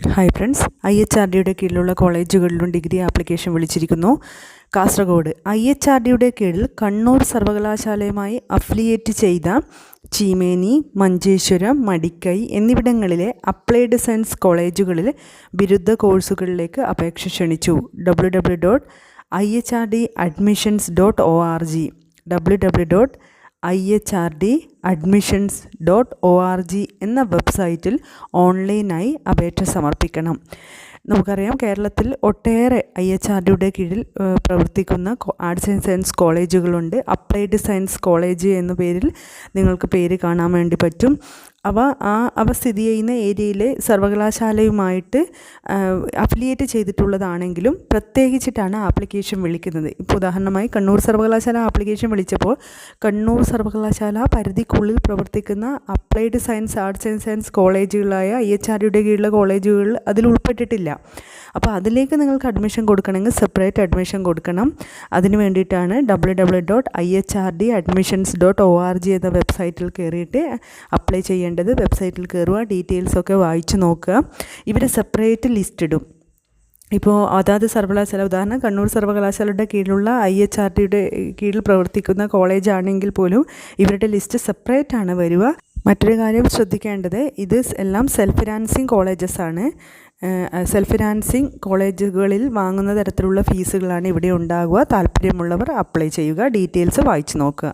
Hi friends, IHRDയുടെ കീഴിലുള്ള കോളേജുകളിലും degree application വിളിച്ചിരിക്കുന്നു. Kasaragod IHRDയുടെ കീഴിൽ കണ്ണൂർ സർവകലാശാലയുമായി അഫിലിയേറ്റ് ചെയ്ത ചീമേനി, മഞ്ചേശ്വരം, മടിക്കൈ എന്നിവിടങ്ങളിലെ അപ്ലൈഡ് സയൻസ് കോളേജുകളിൽ ബിരുദ കോഴ്സുകളിലേക്ക് അപേക്ഷ ക്ഷണിച്ചു. www.ihrdadmissions.org www.ihrdadmissions.org എന്ന വെബ്സൈറ്റിൽ ഓൺലൈനായി അപേക്ഷ സമർപ്പിക്കണം. നമുക്കറിയാം, കേരളത്തിൽ ഒട്ടേറെ IHRDയുടെ കീഴിൽ പ്രവർത്തിക്കുന്ന ആർട്സ് ആൻഡ് സയൻസ് കോളേജുകളുണ്ട്. അപ്ലൈഡ് സയൻസ് കോളേജ് എന്ന പേരിൽ നിങ്ങൾക്ക് പേര് കാണാൻ വേണ്ടി പറ്റും. അവ സ്ഥിതി ചെയ്യുന്ന ഏരിയയിലെ സർവകലാശാലയുമായിട്ട് അഫിലിയേറ്റ് ചെയ്തിട്ടുള്ളതാണെങ്കിലും പ്രത്യേകിച്ചിട്ടാണ് ആപ്ലിക്കേഷൻ വിളിക്കുന്നത്. ഇപ്പോൾ ഉദാഹരണമായി കണ്ണൂർ സർവകലാശാല ആപ്ലിക്കേഷൻ വിളിച്ചപ്പോൾ കണ്ണൂർ സർവകലാശാല പരിധിക്കുള്ളിൽ പ്രവർത്തിക്കുന്ന applied science, arts and science കോളേജുകളായ IHRDയുടെ കീഴിലുള്ള കോളേജുകൾ അതിൽ ഉൾപ്പെട്ടിട്ടില്ല. അപ്പോൾ അതിലേക്ക് നിങ്ങൾക്ക് അഡ്മിഷൻ കൊടുക്കണമെങ്കിൽ സെപ്പറേറ്റ് അഡ്മിഷൻ കൊടുക്കണം. അതിന് വേണ്ടിയിട്ടാണ് www.ihrdadmissions.org എന്ന വെബ്സൈറ്റിൽ കയറിയിട്ട് അപ്ലൈ ചെയ്യേണ്ടത്. വെബ്സൈറ്റിൽ കയറുക, ഡീറ്റെയിൽസൊക്കെ വായിച്ച് നോക്കുക. ഇവർ സെപ്പറേറ്റ് ലിസ്റ്റ് ഇടും. ഇപ്പോൾ അതാത് സർവകലാശാല, ഉദാഹരണം കണ്ണൂർ സർവകലാശാലയുടെ കീഴിലുള്ള IHRDയുടെ കീഴിൽ പ്രവർത്തിക്കുന്ന കോളേജാണെങ്കിൽ പോലും ഇവരുടെ ലിസ്റ്റ് സെപ്പറേറ്റ് ആണ് വരിക. മറ്റൊരു കാര്യം ശ്രദ്ധിക്കേണ്ടത്, ഇത് എല്ലാം സെൽഫ് ഫിനാൻസിങ് കോളേജസ് ആണ്. സെൽഫ് ഫിനാൻസിങ് കോളേജുകളിൽ വാങ്ങുന്ന തരത്തിലുള്ള ഫീസുകളാണ് ഇവിടെ ഉണ്ടാകുക. താല്പര്യമുള്ളവർ അപ്ലൈ ചെയ്യുക. ഡീറ്റെയിൽസ് വായിച്ച് നോക്കുക.